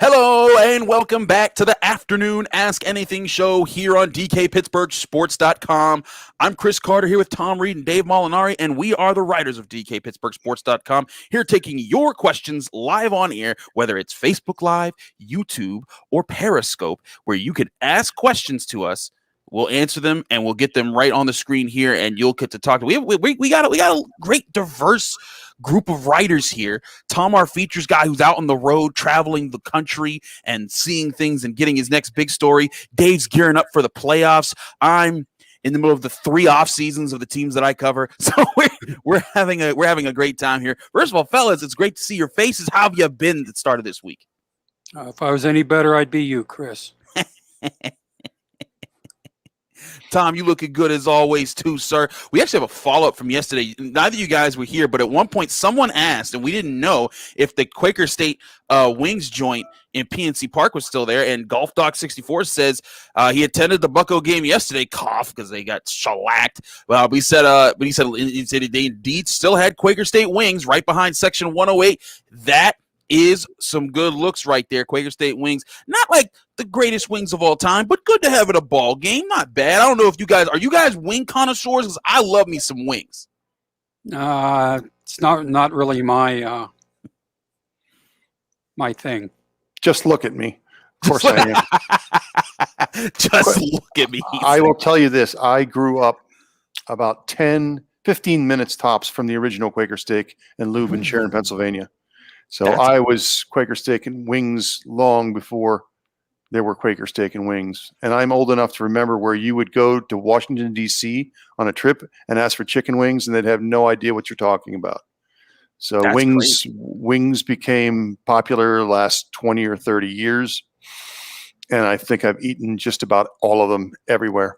Hello and welcome back to the afternoon Ask Anything show here on DKPittsburghSports.com. I'm Chris Carter here with Tom Reed and Dave Molinari, and we are the writers of DKPittsburghSports.com, here taking your questions live on air, whether it's Facebook Live, YouTube, or Periscope, where you can ask questions to us. We'll answer them and we'll get them right on the screen here, and you'll get to talk to. We got a great diverse group of writers here. Tom, our features guy, who's out on the road traveling the country and seeing things and getting his next big story. Dave's gearing up for the playoffs. I'm in the middle of the 3 off seasons of the teams that I cover. So we're having a great time here. First of all, fellas, it's great to see your faces. How have you been at the start of this week? If I was any better, I'd be you, Chris. Tom, you looking good as always too, sir. We actually have a follow-up from yesterday. Neither of you guys were here, but at one point someone asked, and we didn't know if the Quaker State wings joint in PNC Park was still there. And Golf Doc 64 says he attended the Bucko game yesterday, cough, because they got shellacked. Well, he said they indeed still had Quaker State wings right behind Section 108. That is some good looks right there. Quaker State wings, not like the greatest wings of all time, but good to have at a ball game. Not bad. I don't know if you guys wing connoisseurs, because I love me some wings. It's not really my my thing. Just look at me. Of course I am. Just look at me. I will tell you this. I grew up about 15 minutes tops from the original Quaker Steak and Lube in Sharon, Pennsylvania. So I was Quaker Steak and Wings long before there were Quaker Steak and Wings. And I'm old enough to remember where you would go to Washington, D.C. on a trip and ask for chicken wings, and they'd have no idea what you're talking about. So wings became popular last 20 or 30 years. And I think I've eaten just about all of them everywhere.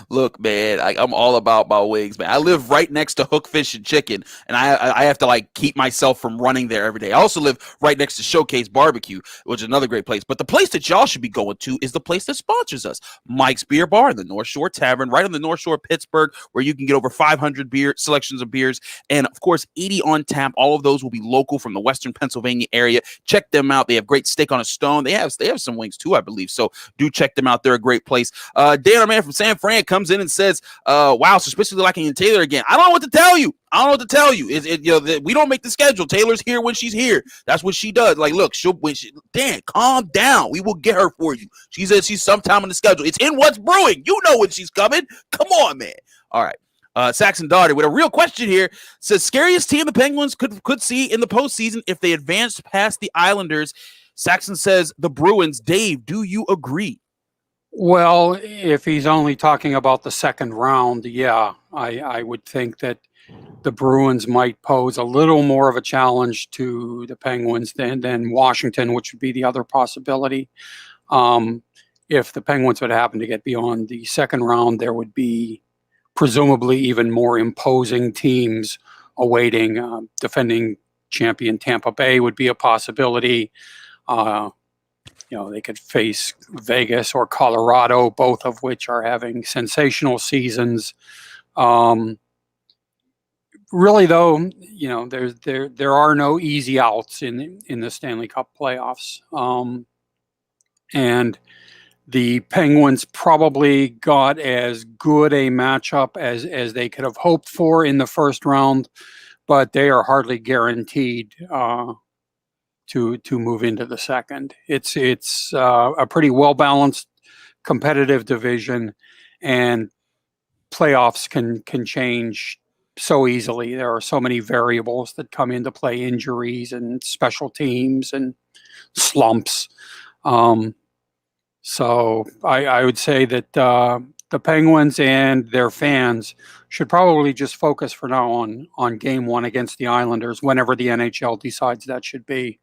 Look, man, I'm all about my wings, man. I live right next to Hook Fish and Chicken, and I have to keep myself from running there every day. I also live right next to Showcase Barbecue, which is another great place. But the place that y'all should be going to is the place that sponsors us, Mike's Beer Bar, the North Shore Tavern, right on the North Shore of Pittsburgh, where you can get over 500 selections of beers, and of course 80 on tap. All of those will be local from the Western Pennsylvania area. Check them out. They have great steak on a stone. They have some wings too, I believe. So do check them out. They're a great place. Dan, our man from San Fran, comes in and says, wow, suspiciously lacking in Taylor again. I don't know what to tell you. We don't make the schedule. Taylor's here when she's here. That's what she does. Look, Dan, calm down. We will get her for you. She says she's sometime on the schedule. It's in What's Brewing. You know when she's coming. Come on, man. All right. Saxon Darty with a real question here says, scariest team the Penguins could see in the postseason if they advanced past the Islanders. Saxon says the Bruins. Dave, do you agree? Well, if he's only talking about the second round, yeah, I would think that the Bruins might pose a little more of a challenge to the Penguins than Washington, which would be the other possibility. If the Penguins would happen to get beyond the second round, there would be presumably even more imposing teams awaiting. Defending champion Tampa Bay would be a possibility. They could face Vegas or Colorado, both of which are having sensational seasons. Really, though, there are no easy outs in the Stanley Cup playoffs. And the Penguins probably got as good a matchup as they could have hoped for in the first round, but they are hardly guaranteed to move into the second. It's a pretty well-balanced competitive division, and playoffs can change so easily. There are so many variables that come into play, injuries and special teams and slumps. So I would say that the Penguins and their fans should probably just focus for now on game one against the Islanders, whenever the NHL decides that should be.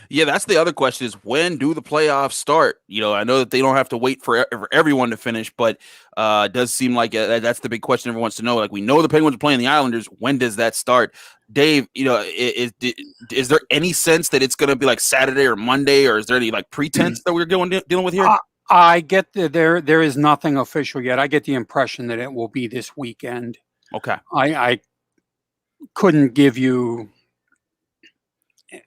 Yeah, that's the other question, is when do the playoffs start? I know that they don't have to wait for everyone to finish, but it does seem like that's the big question everyone wants to know. We know the Penguins are playing the Islanders. When does that start? Dave, is there any sense that it's going to be Saturday or Monday, or is there any pretense that we're dealing with here? I get that there is nothing official yet. I get the impression that it will be this weekend. Okay. I couldn't give you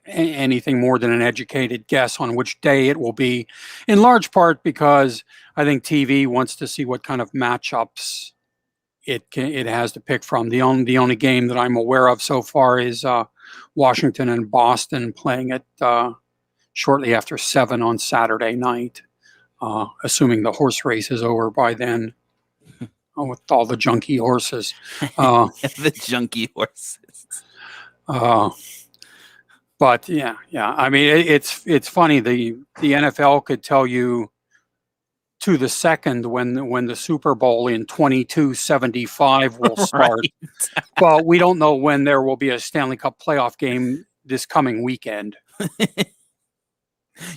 anything more than an educated guess on which day it will be, in large part because I think TV wants to see what kind of matchups it has to pick from. The only game that I'm aware of so far is Washington and Boston playing it shortly after 7 on Saturday night, assuming the horse race is over by then. With all the junky horses. The junky horses. But yeah. I mean, it's funny. The NFL could tell you to the second when the Super Bowl in 2275 will start. Right. But we don't know when there will be a Stanley Cup playoff game this coming weekend.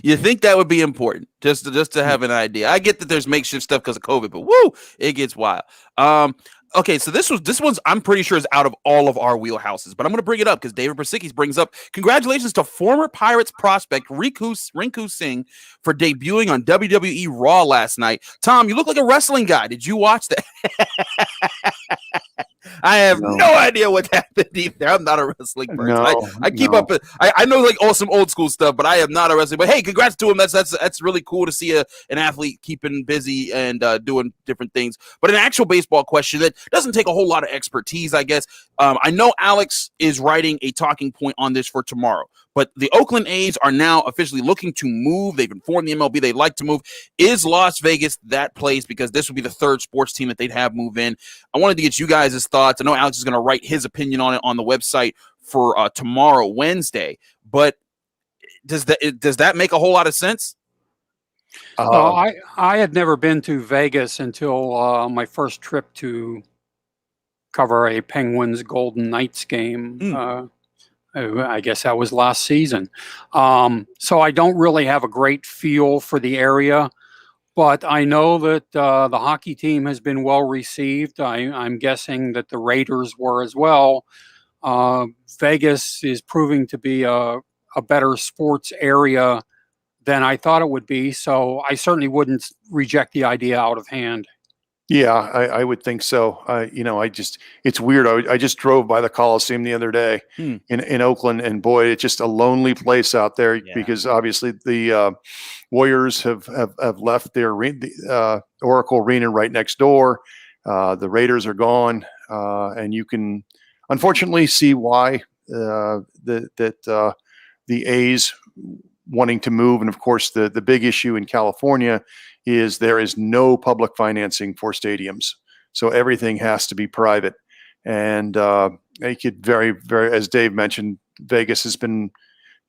You think that would be important just to have an idea? I get that there's makeshift stuff because of COVID, but woo, it gets wild. Okay, so this one's I'm pretty sure is out of all of our wheelhouses, but I'm going to bring it up because David Persikis brings up congratulations to former Pirates prospect Rinku Singh for debuting on WWE Raw last night. Tom, you look like a wrestling guy. Did you watch that? I have no idea what happened either. I'm not a wrestling person. I keep up. I know like some old school stuff, but I am not a wrestling. But hey, congrats to him. That's really cool to see an athlete keeping busy and doing different things. But an actual baseball question that doesn't take a whole lot of expertise, I guess. I know Alex is writing a talking point on this for tomorrow. But the Oakland A's are now officially looking to move. They've informed the MLB they'd like to move. Is Las Vegas that place? Because this would be the third sports team that they'd have move in. I wanted to get you guys' thoughts. I know Alex is going to write his opinion on it on the website for tomorrow, Wednesday. But does that make a whole lot of sense? I had never been to Vegas until my first trip to cover a Penguins Golden Knights game. I guess that was last season. So I don't really have a great feel for the area, but I know that the hockey team has been well received. I'm guessing that the Raiders were as well. Vegas is proving to be a better sports area than I thought it would be. So I certainly wouldn't reject the idea out of hand. Yeah, I would think so. It's weird. I just drove by the Coliseum the other day in Oakland, and boy, it's just a lonely place out there because obviously the Warriors have left their Oracle Arena right next door. The Raiders are gone, and you can unfortunately see why the A's wanting to move. And of course, the big issue in California is there is no public financing for stadiums. So everything has to be private. And they could very, very, as Dave mentioned, Vegas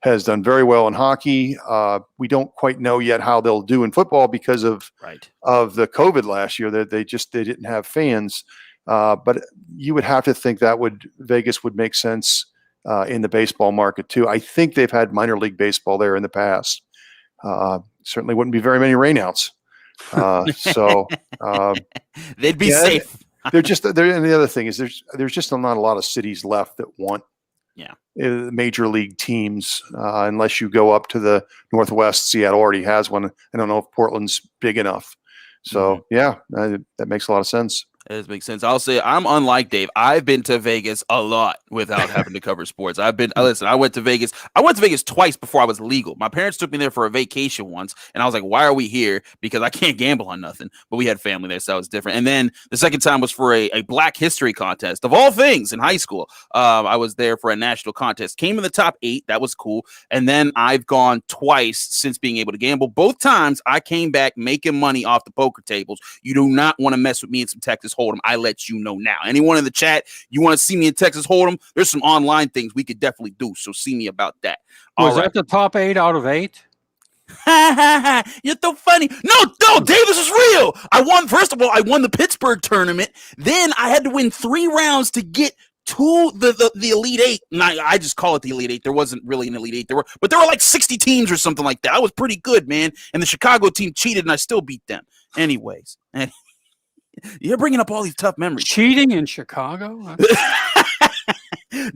has done very well in hockey. We don't quite know yet how they'll do in football because of the COVID last year that they didn't have fans. But you would have to think that Vegas would make sense in the baseball market too. I think they've had minor league baseball there in the past. Certainly wouldn't be very many rainouts. They'd be safe. And the other thing is there's just not a lot of cities left that want major league teams unless you go up to the Northwest. Seattle already has one. I don't know if Portland's big enough. So that makes a lot of sense. That does make sense. I'll say I'm unlike Dave. I've been to Vegas a lot without having to cover sports. I went to Vegas. I went to Vegas twice before I was legal. My parents took me there for a vacation once, and I was like, why are we here? Because I can't gamble on nothing. But we had family there, so it was different. And then the second time was for a Black History contest, of all things, in high school. I was there for a national contest. Came in the top 8. That was cool. And then I've gone twice since being able to gamble. Both times, I came back making money off the poker tables. You do not want to mess with me in some Texas Hold'em. I let you know now. Anyone in the chat, you want to see me in Texas Hold'em? There's some online things we could definitely do. So see me about that. Was that the top 8 out of 8? You're so funny. No, Dave, this is real. I won. First of all, I won the Pittsburgh tournament. Then I had to win 3 rounds to get to the Elite 8. And I just call it the Elite 8. There wasn't really an Elite 8. There were like 60 teams or something like that. I was pretty good, man. And the Chicago team cheated, and I still beat them. Anyways. You're bringing up all these tough memories. Cheating in Chicago?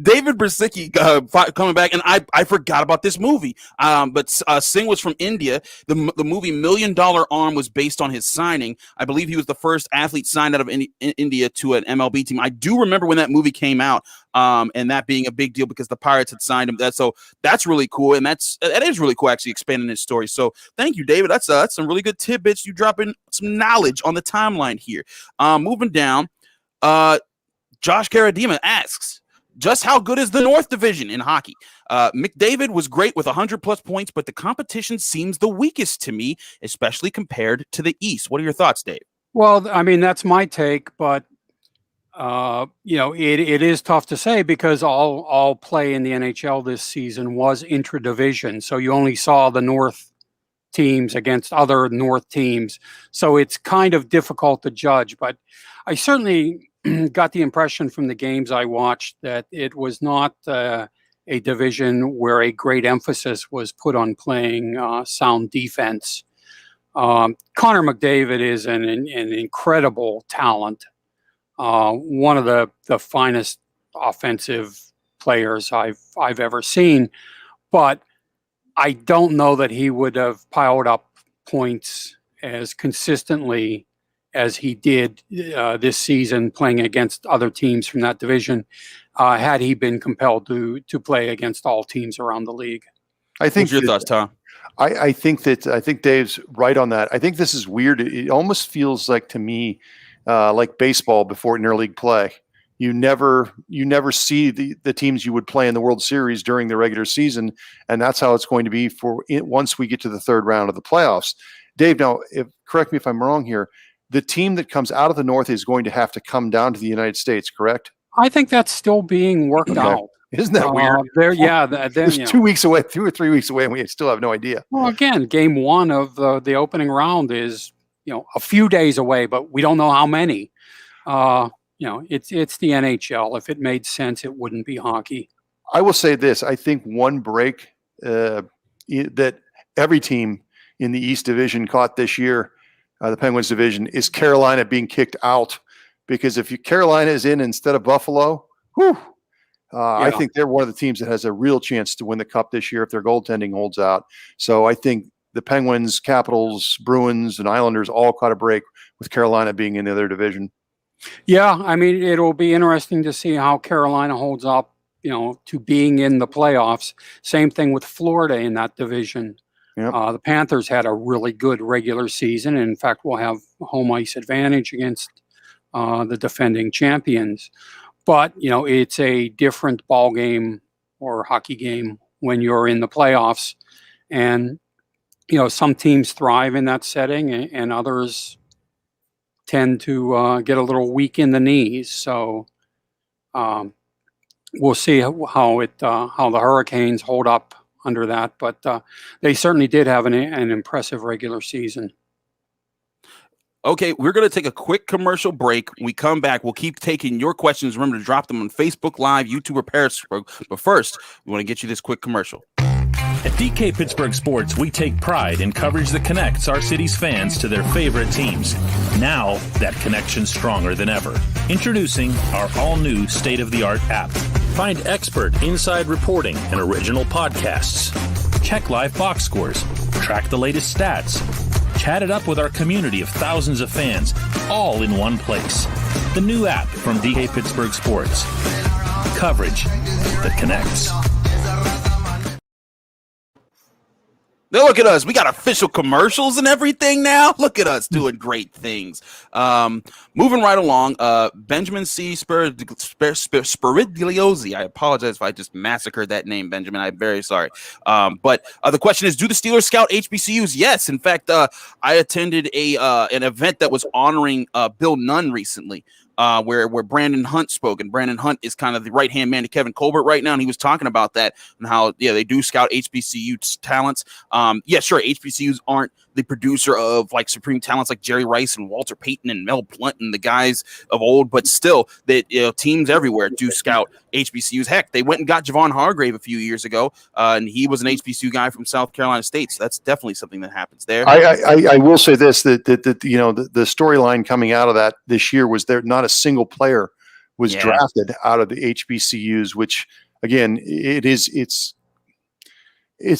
David Brzezinski coming back, and I forgot about this movie. But Singh was from India. The movie $1 Million Arm was based on his signing. I believe he was the first athlete signed out of India to an MLB team. I do remember when that movie came out, and that being a big deal because the Pirates had signed him. That's really cool, and that is really cool actually expanding his story. So thank you, David. That's some really good tidbits. You dropping some knowledge on the timeline here. Moving down, Josh Karadima asks, just how good is the North Division in hockey? McDavid was great with 100+ points, but the competition seems the weakest to me, especially compared to the East. What are your thoughts, Dave? Well, I mean, that's my take, but it is tough to say because all play in the NHL this season was intra-division. So you only saw the North teams against other North teams. So it's kind of difficult to judge, but I certainly got the impression from the games I watched that it was not a division where a great emphasis was put on playing sound defense. Connor McDavid is an incredible talent, one of the finest offensive players I've ever seen, but I don't know that he would have piled up points as consistently as he did this season playing against other teams from that division, had he been compelled to play against all teams around the league. I think What's your thoughts, Tom? I think Dave's right on that. I think this is weird. It almost feels like to me like baseball before interleague play. You never see the teams you would play in the World Series during the regular season, and that's how it's going to be once we get to the third round of the playoffs. Dave, now correct me if I'm wrong here. The team that comes out of the North is going to have to come down to the United States, correct? I think that's still being worked out. Isn't that weird? It's 2 weeks away, 2 or 3 weeks away, and we still have no idea. Well, again, game one of the opening round is a few days away, but we don't know how many. It's the NHL. If it made sense, it wouldn't be hockey. I will say this: I think one break that every team in the East Division caught this year. The Penguins division is Carolina being kicked out, because if Carolina is in instead of Buffalo, I think they're one of the teams that has a real chance to win the cup this year if their goaltending holds out. So I think the Penguins, Capitals, Bruins, and Islanders all caught a break with Carolina being in the other division. Yeah, I mean, it'll be interesting to see how Carolina holds up, to being in the playoffs. Same thing with Florida in that division. Yep. The Panthers had a really good regular season. And in fact, we'll have home ice advantage against the defending champions. But, it's a different ball game or hockey game when you're in the playoffs. And, some teams thrive in that setting and others tend to get a little weak in the knees. So we'll see how the Hurricanes hold up under that, but they certainly did have an impressive regular season. Okay, we're going to take a quick commercial break. When we come back, we'll keep taking your questions. Remember to drop them on Facebook Live, YouTube, or Periscope. But first, we want to get you this quick commercial. At DK Pittsburgh Sports, we take pride in coverage that connects our city's fans to their favorite teams. Now, that connection's stronger than ever. Introducing our all-new state-of-the-art app. Find expert inside reporting and original podcasts. Check live box scores. Track the latest stats. Chat it up with our community of thousands of fans, all in one place. The new app from DK Pittsburgh Sports. Coverage that connects. Now look at us. We got official commercials and everything now. Look at us doing great things. Moving right along, Benjamin C. Spirigliosi. I apologize if I just massacred that name, Benjamin. I'm very sorry. But the question is, do the Steelers scout HBCUs? Yes. In fact, I attended an event that was honoring Bill Nunn recently. Where Brandon Hunt spoke, and Brandon Hunt is kind of the right-hand man to Kevin Colbert right now, and he was talking about that and how, they do scout HBCU talents. Sure, HBCUs aren't the producer of like supreme talents like Jerry Rice and Walter Payton and Mel Blount and the guys of old, but still, that teams everywhere do scout HBCUs. Heck, they went and got Javon Hargrave a few years ago, and he was an HBCU guy from South Carolina State. So that's definitely something that happens there. I will say this, that the storyline coming out of that this year was there not a single player was drafted out of the HBCUs, which again, it's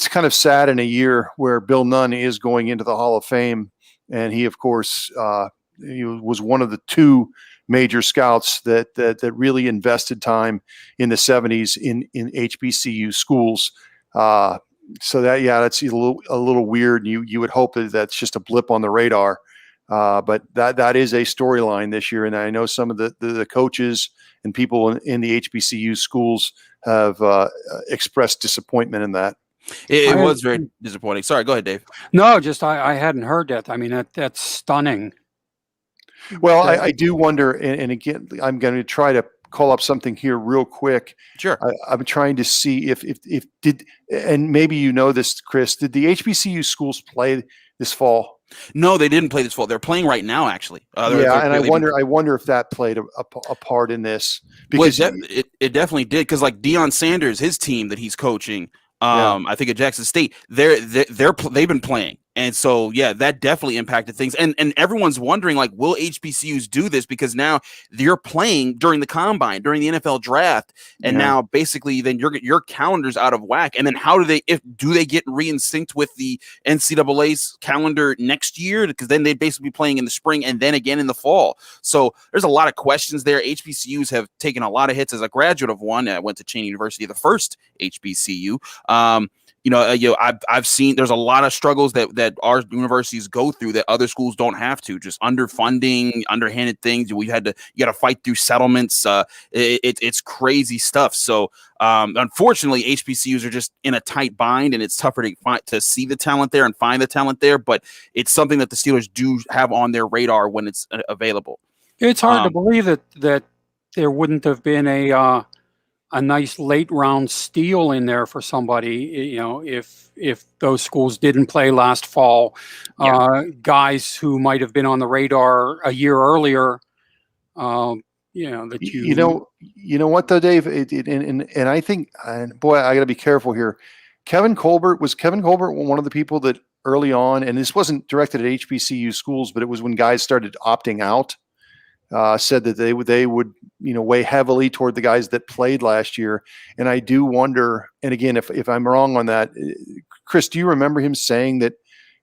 kind of sad in a year where Bill Nunn is going into the Hall of Fame. And he, of course, he was one of the two major scouts that really invested time in the 70s in HBCU schools. So that's a little weird. You would hope that that's just a blip on the radar. But that is a storyline this year. And I know some of the coaches and people in the HBCU schools have expressed disappointment in that. It was very disappointing. Sorry, go ahead, Dave. No, just I hadn't heard that. I mean, that's stunning. Well, I do wonder, and again, I'm going to try to call up something here real quick. Sure. I'm trying to see if and maybe you know this, Chris, did the HBCU schools play this fall? No, they didn't play this fall. They're playing right now, actually. And I wonder if that played a part in this. Because it definitely did, because like Deion Sanders, his team that he's coaching, I think at Jackson State, they've been playing. And so, that definitely impacted things. And everyone's wondering, like, will HBCUs do this? Because now they're playing during the combine, during the NFL draft. And now basically then your calendar's out of whack. And then how do they get re-synced with the NCAA's calendar next year? Because then they'd basically be playing in the spring and then again in the fall. So there's a lot of questions there. HBCUs have taken a lot of hits. As a graduate of one, I went to Cheney University, the first HBCU. I've seen there's a lot of struggles that our universities go through that other schools don't have to. Just underfunding, underhanded things. You got to fight through settlements. It's crazy stuff. So unfortunately, HBCUs are just in a tight bind, and it's tougher to see the talent there and find the talent there. But it's something that the Steelers do have on their radar when it's available. It's hard to believe that there wouldn't have been a nice late round steal in there for somebody, if those schools didn't play last fall, guys who might have been on the radar a year earlier, that you know what though, Dave, and I think, boy, I got to be careful here. Kevin Colbert was one of the people that early on, and this wasn't directed at HBCU schools, but it was when guys started opting out. Said that they would weigh heavily toward the guys that played last year. And I do wonder, and again, if I'm wrong on that, Chris, do you remember him saying that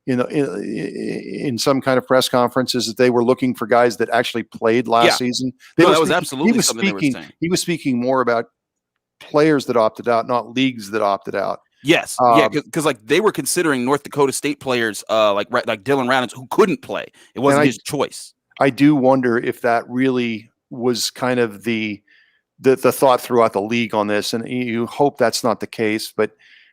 in some kind of press conferences that they were looking for guys that actually played last season? That was absolutely something they were saying. He was speaking more about players that opted out, not leagues that opted out. Yes, because like they were considering North Dakota State players like Dylan Radins who couldn't play. It wasn't his choice. I do wonder if that really was kind of the thought throughout the league on this, and you hope that's not the case. But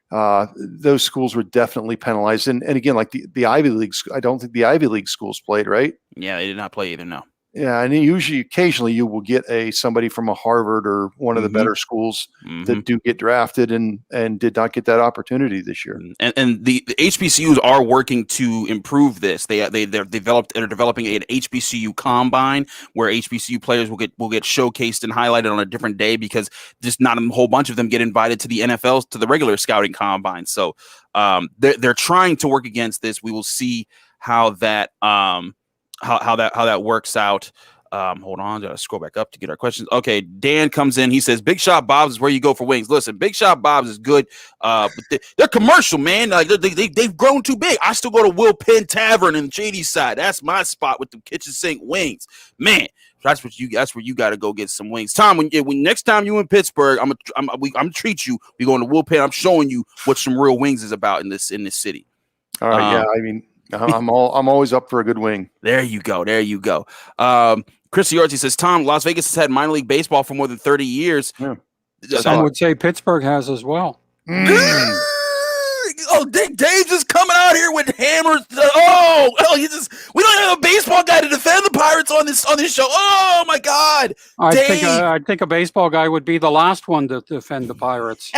those schools were definitely penalized, and again, like the Ivy League, I don't think the Ivy League schools played, right? Yeah, they did not play either. No. Yeah, and occasionally you will get somebody from a Harvard or one of the better schools that do get drafted and did not get that opportunity this year. And the HBCUs are working to improve this. They're developing an HBCU combine where HBCU players will get showcased and highlighted on a different day, because just not a whole bunch of them get invited to the NFLs, to the regular scouting combine. So they're trying to work against this. We will see how that how that works out. Hold on, gotta scroll back up to get our questions. Okay, Dan comes in. He says, "Big Shot Bob's is where you go for wings." Listen, Big Shot Bob's is good, but they're commercial, man. Like they've grown too big. I still go to Will Penn Tavern in Shady Side. That's my spot with the kitchen sink wings, man. That's where you got to go get some wings. Tom, when next time you in Pittsburgh, I'm treat you. We going to Will Penn. I'm showing you what some real wings is about in this city. All right, I mean, I'm always up for a good wing. There you go. Chris Yorty says, Tom, Las Vegas has had minor league baseball for more than 30 years. Yeah. Some would say Pittsburgh has as well. Oh, Dave's just coming out here with hammers. We don't have a baseball guy to defend the Pirates on this show. Oh my God. I think a baseball guy would be the last one to defend the Pirates.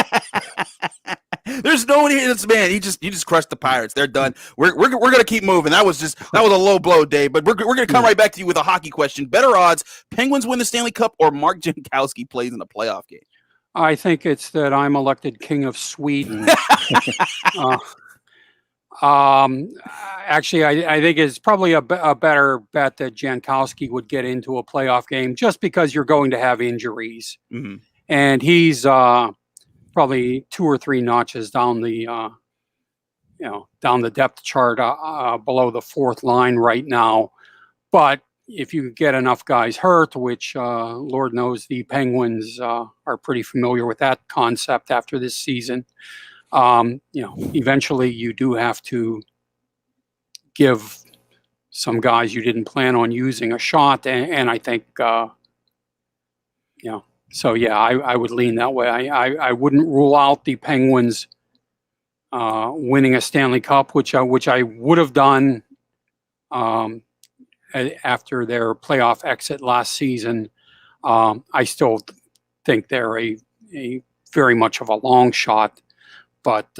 There's no one here. This man, you just crushed the Pirates. They're done. We're gonna keep moving. That was a low blow, Dave. But we're gonna come right back to you with a hockey question. Better odds: Penguins win the Stanley Cup or Mark Jankowski plays in a playoff game? I think it's that I'm elected King of Sweden. Actually, I think it's probably a better bet that Jankowski would get into a playoff game just because you're going to have injuries. Mm-hmm. And he's probably 2 or 3 notches down the down the depth chart below the 4th line right now. But if you get enough guys hurt, which Lord knows the Penguins are pretty familiar with that concept after this season, eventually you do have to give some guys you didn't plan on using a shot. And I think, so yeah, I would lean that way. I wouldn't rule out the Penguins winning a Stanley Cup, which I would have done after their playoff exit last season. I still think they're a very much of a long shot, but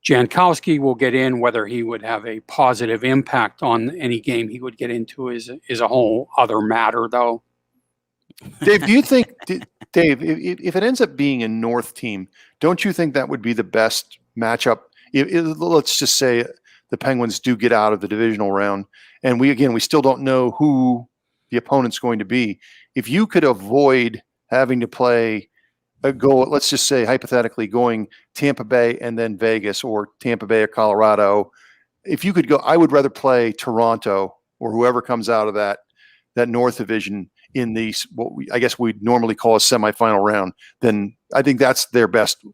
Jankowski will get in. Whether he would have a positive impact on any game he would get into is a whole other matter, though. Dave, do you think, Dave, if it ends up being a North team, don't you think that would be the best matchup? Let's just say the Penguins do get out of the divisional round, and we still don't know who the opponent's going to be. If you could avoid having to play let's just say hypothetically going Tampa Bay and then Vegas, or Tampa Bay or Colorado, if you could go, I would rather play Toronto or whoever comes out of that North division in I guess we'd normally call a semifinal round. Then I think that's their best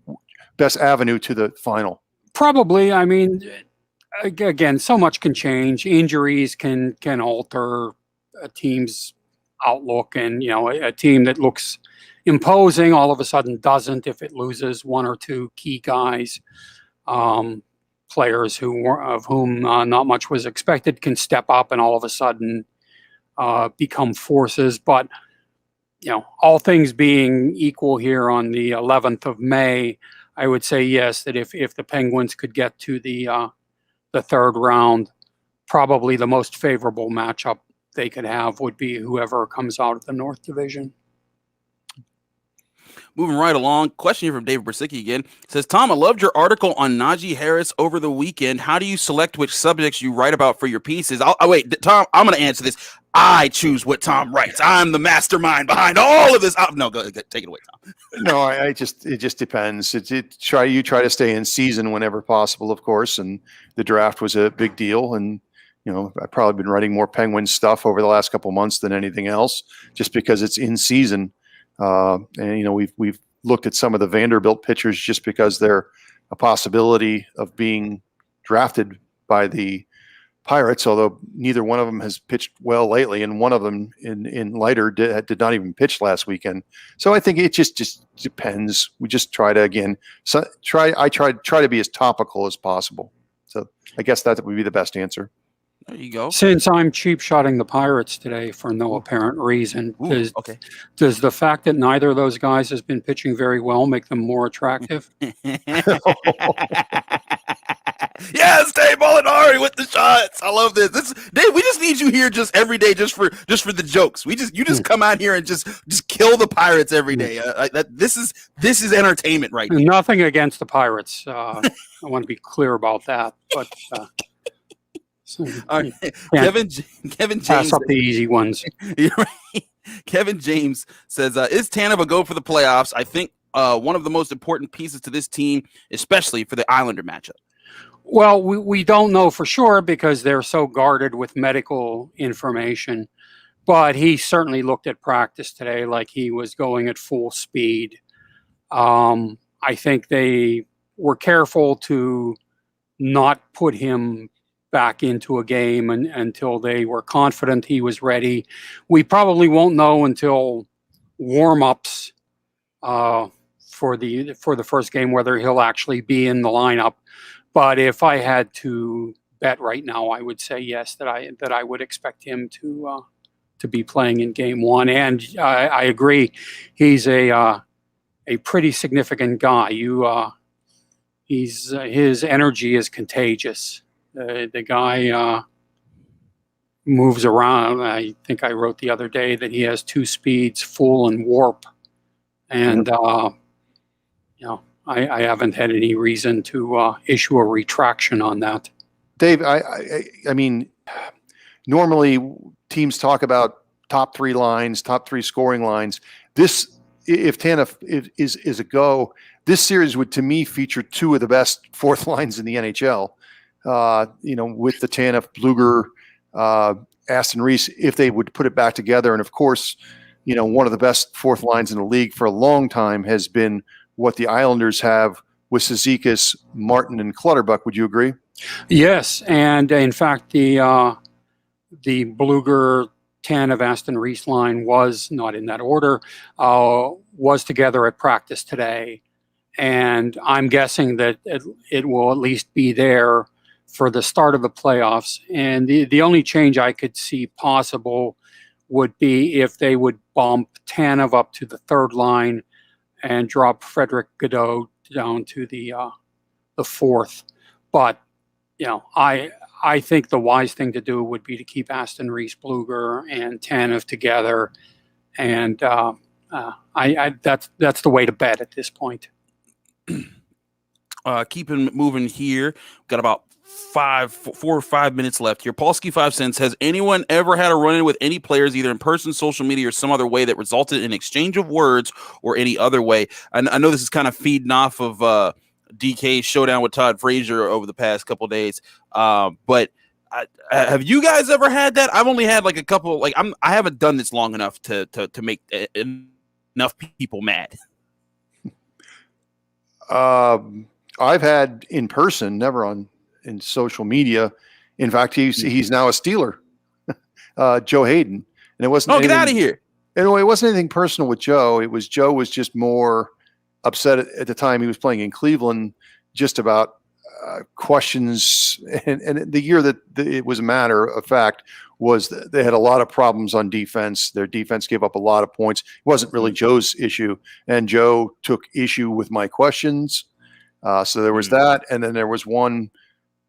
avenue to the final. Probably. I mean, again, so much can change. Injuries can alter a team's outlook, and a team that looks imposing all of a sudden doesn't if it loses 1 or 2 key guys. Players of whom not much was expected can step up and all of a sudden become forces. But all things being equal here on the 11th of May, I would say yes, that if the Penguins could get to the 3rd round, probably the most favorable matchup they could have would be whoever comes out of the North Division. Moving right along, question here from David Brasicki again. It says, Tom, I loved your article on Najee Harris over the weekend. How do you select which subjects you write about for your pieces? Wait, Tom, I'm going to answer this. I choose what Tom writes. I'm the mastermind behind all of this. No, go take it away, Tom. No, it just depends. You try to stay in season whenever possible, of course. And the draft was a big deal. And, I've probably been writing more Penguins stuff over the last couple of months than anything else, just because it's in season. And we've looked at some of the Vanderbilt pitchers just because they're a possibility of being drafted by the Pirates, although neither one of them has pitched well lately, and one of them in Leiter did not even pitch last weekend. So I think it just depends. We just try to try to be as topical as possible. So I guess that would be the best answer. There you go. Since I'm cheap shotting the Pirates today for no apparent reason, does the fact that neither of those guys has been pitching very well make them more attractive? Yes, Dave Molinari with the shots. I love this. Dave, we just need you here just every day, just for the jokes. You just come out here and just kill the Pirates every day. This is entertainment right now. Nothing against the Pirates. I want to be clear about that, but. All right. Kevin James, pass up the easy ones. Right. Kevin James says, is Tanev a go for the playoffs? I think one of the most important pieces to this team, especially for the Islander matchup. Well, we don't know for sure because they're so guarded with medical information, but he certainly looked at practice today like he was going at full speed. I think they were careful to not put him back into a game until they were confident he was ready. We probably won't know until warm-ups for the first game whether he'll actually be in the lineup. But if I had to bet right now, I would say yes, that I would expect him to be playing in game 1. And I agree, he's a pretty significant guy. His energy is contagious. The guy moves around. I think I wrote the other day that he has 2 speeds, full and warp. And, I haven't had any reason to issue a retraction on that. Dave, I mean, normally teams talk about top three lines, top three scoring lines. This, if TANF is a go, this series would, to me, feature two of the best fourth lines in the NHL. With the TANF, Bluger, Aston Reese, if they would put it back together. And of course, one of the best fourth lines in the league for a long time has been what the Islanders have with Cizikas, Martin, and Clutterbuck. Would you agree? Yes, and in fact, the Bluger, Tanev, Aston Reese line was not in that order, was together at practice today, and I'm guessing that it will at least be there for the start of the playoffs. And the only change I could see possible would be if they would bump Tanev up to the third line and drop Frederick Godot down to the fourth. But I think the wise thing to do would be to keep Aston Reese, Bluger, and Tanev together, and that's the way to bet at this point. Keeping moving here, got about 4 or 5 minutes left here. Paulsky 5 cents: has anyone ever had a run-in with any players, either in person, social media, or some other way that resulted in exchange of words or any other way? I know this is kind of feeding off of DK's showdown with Todd Frazier over the past couple of days, but have you guys ever had that? I've only had like a couple. I haven't done this long enough to make enough people mad. I've had in person, never in social media. In fact, he's now a Steeler, Joe Hayden, and it wasn't. Oh, get out of here! Anyway, it wasn't anything personal with Joe. Joe was just more upset at the time he was playing in Cleveland, just about questions. And the year that it was a matter of fact was that they had a lot of problems on defense. Their defense gave up a lot of points. It wasn't really Joe's issue, and Joe took issue with my questions. So there was that, and then there was one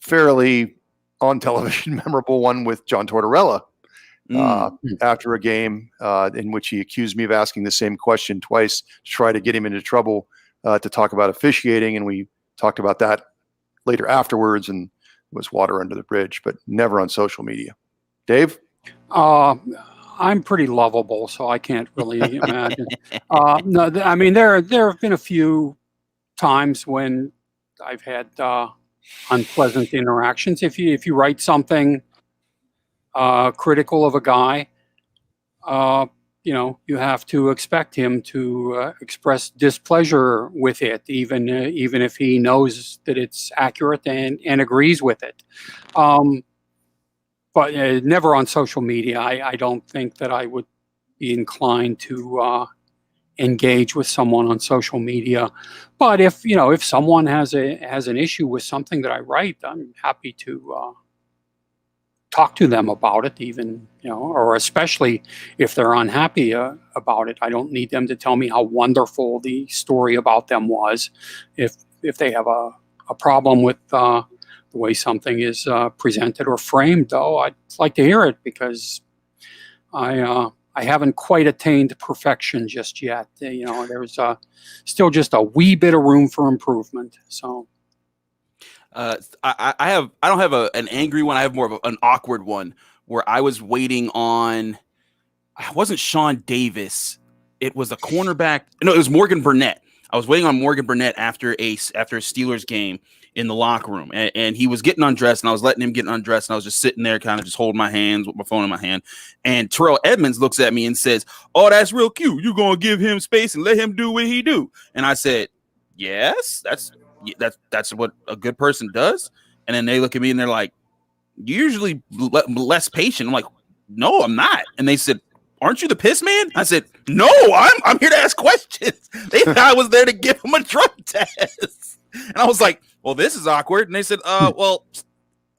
fairly on television memorable one with John Tortorella after a game in which he accused me of asking the same question twice to try to get him into trouble to talk about officiating, and we talked about that later afterwards, and it was water under the bridge, but never on social media. Dave? I'm pretty lovable, so I can't really imagine. No, I mean, there have been a few times when I've had unpleasant interactions. If you write something critical of a guy, you have to expect him to express displeasure with it, even if he knows that it's accurate and agrees with it. But never on social media. I don't think that I would be inclined to engage with someone on social media. But if someone has an issue with something that I write, I'm happy to talk to them about it, even, or especially if they're unhappy about it. I don't need them to tell me how wonderful the story about them was. If they have a problem with the way something is presented or framed, though, I'd like to hear it, because I haven't quite attained perfection just yet. There's still just a wee bit of room for improvement. So. I don't have an angry one. I have more of an awkward one where I was waiting on. It wasn't Sean Davis. It was a cornerback. No, it was Morgan Burnett. I was waiting on Morgan Burnett after a Steelers game in the locker room, and he was getting undressed, and I was letting him get undressed, and I was just sitting there, kind of just holding my hands with my phone in my hand. And Terrell Edmonds looks at me and says, "Oh, that's real cute. You're gonna give him space and let him do what he do." And I said, "Yes, that's what a good person does." And then they look at me and they're like, "You're usually less patient." I'm like, "No, I'm not." And they said, "Aren't you the piss man?" I said, "No, I'm here to ask questions." They thought I was there to give them a drug test. And I was like, "Well, this is awkward." And they said, well,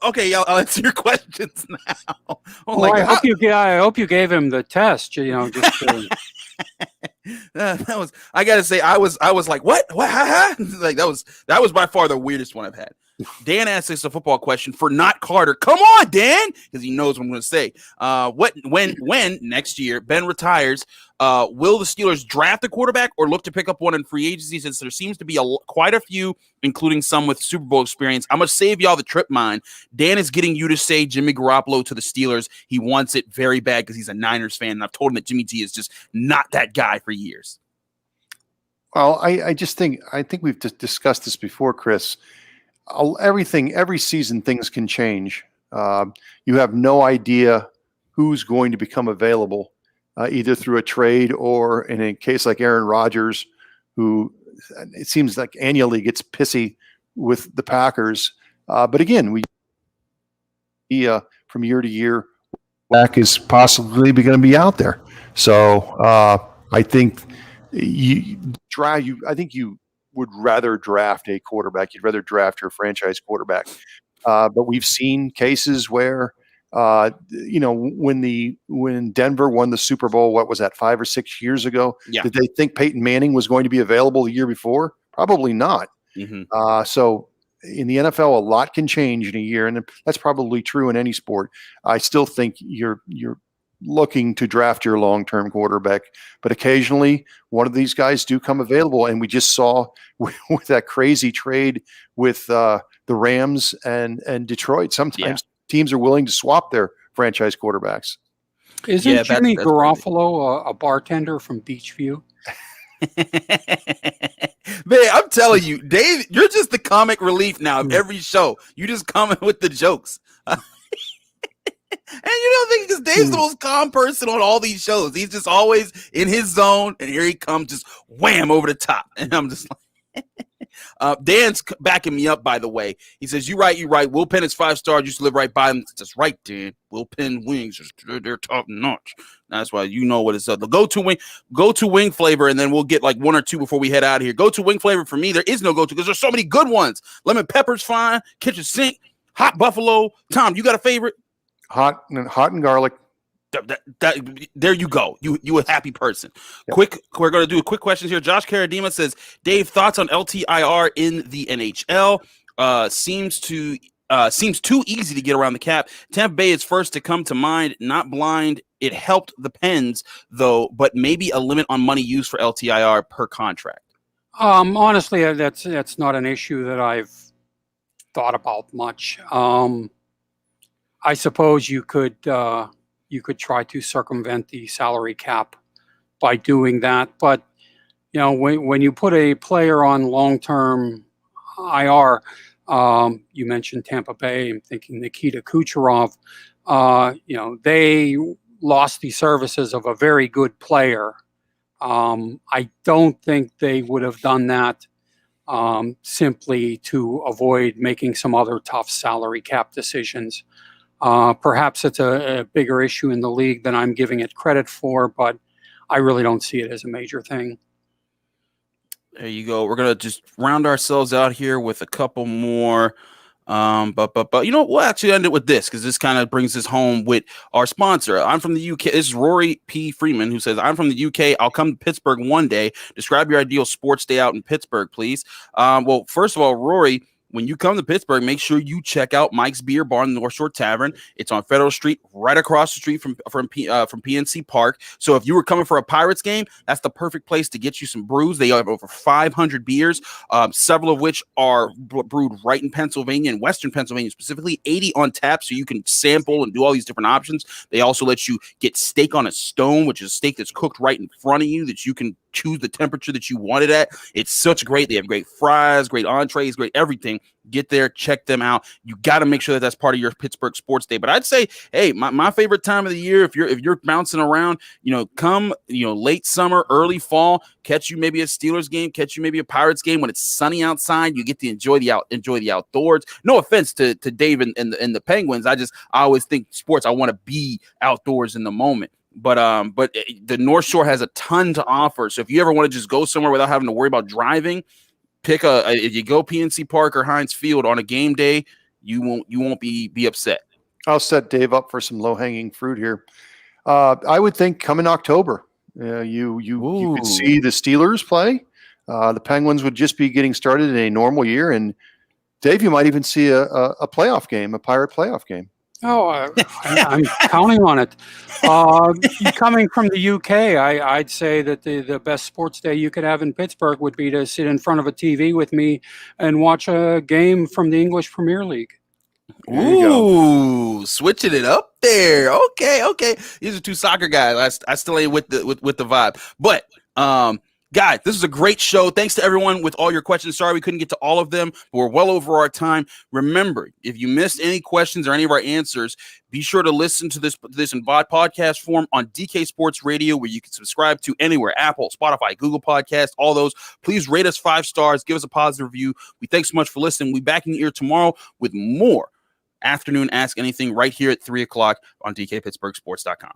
okay, I'll answer your questions now. I hope you gave him the test, just to... that was, I gotta say, I was like, what? Like that was by far the weirdest one I've had. Dan asks us a football question for not Carter. Come on, Dan, because he knows what I'm going to say. When next year Ben retires, will the Steelers draft a quarterback or look to pick up one in free agency? Since there seems to be quite a few, including some with Super Bowl experience. I'm going to save y'all the trip mine. Dan is getting you to say Jimmy Garoppolo to the Steelers. He wants it very bad because he's a Niners fan, and I've told him that Jimmy G is just not that guy for years. Well, I think we've discussed this before, Chris. Every season, things can change. You have no idea who's going to become available, either through a trade or in a case like Aaron Rodgers, who it seems like annually gets pissy with the Packers. But again, from year to year, back is possibly going to be out there. So I think you would rather draft a quarterback. You'd rather draft your franchise quarterback. But we've seen cases where, when Denver won the Super Bowl, what was that, 5 or 6 years ago? Yeah. Did they think Peyton Manning was going to be available the year before? Probably not. Mm-hmm. So in the NFL, a lot can change in a year, and that's probably true in any sport. I still think you're looking to draft your long-term quarterback, but occasionally one of these guys do come available, and we just saw with that crazy trade with the Rams and Detroit. Sometimes teams are willing to swap their franchise quarterbacks. Isn't Jimmy Garoppolo a bartender from Beachview? Man, I'm telling you, Dave, you're just the comic relief now of every show. You just coming with the jokes. And you don't think, because Dave's the most calm person on all these shows. He's just always in his zone, and here he comes, just wham over the top. And I'm just like, Dan's backing me up, by the way. He says, "You're right. Will Penn is 5-star. Used to live right by him." That's right, Dan. Will Penn wings, they're top notch. That's why you know what it's up. The go-to wing flavor, and then we'll get like one or two before we head out of here. Go-to wing flavor for me, there is no go-to because there's so many good ones. Lemon pepper's fine. Kitchen sink, hot buffalo. Tom, you got a favorite? Hot and garlic. There you go. You a happy person. Yep. We're going to do a quick questions here. Josh Karadima says, Dave, thoughts on LTIR in the NHL? Seems too easy to get around the cap. Tampa Bay is first to come to mind. Not blind. It helped the Pens though, but maybe a limit on money used for LTIR per contract. Honestly, that's not an issue that I've thought about much. I suppose you could try to circumvent the salary cap by doing that, but when you put a player on long-term IR, you mentioned Tampa Bay. I'm thinking Nikita Kucherov. They lost the services of a very good player. I don't think they would have done that simply to avoid making some other tough salary cap decisions. Perhaps it's a bigger issue in the league than I'm giving it credit for, but I really don't see it as a major thing. There you go. We're going to just round ourselves out here with a couple more. But we'll actually end it with this because this kind of brings us home with our sponsor. I'm from the UK. This is Rory P. Freeman who says, I'm from the UK. I'll come to Pittsburgh one day. Describe your ideal sports day out in Pittsburgh, please. Well, first of all, Rory, when you come to Pittsburgh, make sure you check out Mike's Beer Bar and North Shore Tavern. It's on Federal Street, right across the street from PNC Park. So if you were coming for a Pirates game, that's the perfect place to get you some brews. They have over 500 beers, several of which are brewed right in Pennsylvania, in Western Pennsylvania specifically, 80 on tap, so you can sample and do all these different options. They also let you get steak on a stone, which is steak that's cooked right in front of you that you can choose the temperature that you want it at. It's such great. They have great fries, great entrees, great everything. Get there, check them out. You got to make sure that that's part of your Pittsburgh sports day. But I'd say, hey, my favorite time of the year, if you're bouncing around, come, late summer, early fall, catch you maybe a Steelers game, catch you maybe a Pirates game when it's sunny outside. You get to enjoy the outdoors. No offense to Dave and the Penguins. I always think sports, I want to be outdoors in the moment. But the North Shore has a ton to offer. So if you ever want to just go somewhere without having to worry about driving, if you go PNC Park or Heinz Field on a game day, you won't be upset. I'll set Dave up for some low-hanging fruit here. I would think come in October, you could see the Steelers play. The Penguins would just be getting started in a normal year, and Dave, you might even see a playoff game, a Pirate playoff game. Oh, I'm counting on it. Coming from the UK, I'd say that the best sports day you could have in Pittsburgh would be to sit in front of a TV with me and watch a game from the English Premier League. Ooh, switching it up there. Okay. These are two soccer guys. I still ain't with the vibe. But guys, this was a great show. Thanks to everyone with all your questions. Sorry we couldn't get to all of them, but we're well over our time. Remember, if you missed any questions or any of our answers, be sure to listen to this in podcast form on DK Sports Radio, where you can subscribe to anywhere: Apple, Spotify, Google Podcasts, all those. Please rate us 5 stars. Give us a positive review. We thanks so much for listening. We'll be back in your ear tomorrow with more Afternoon Ask Anything right here at 3 o'clock on DKPittsburghSports.com.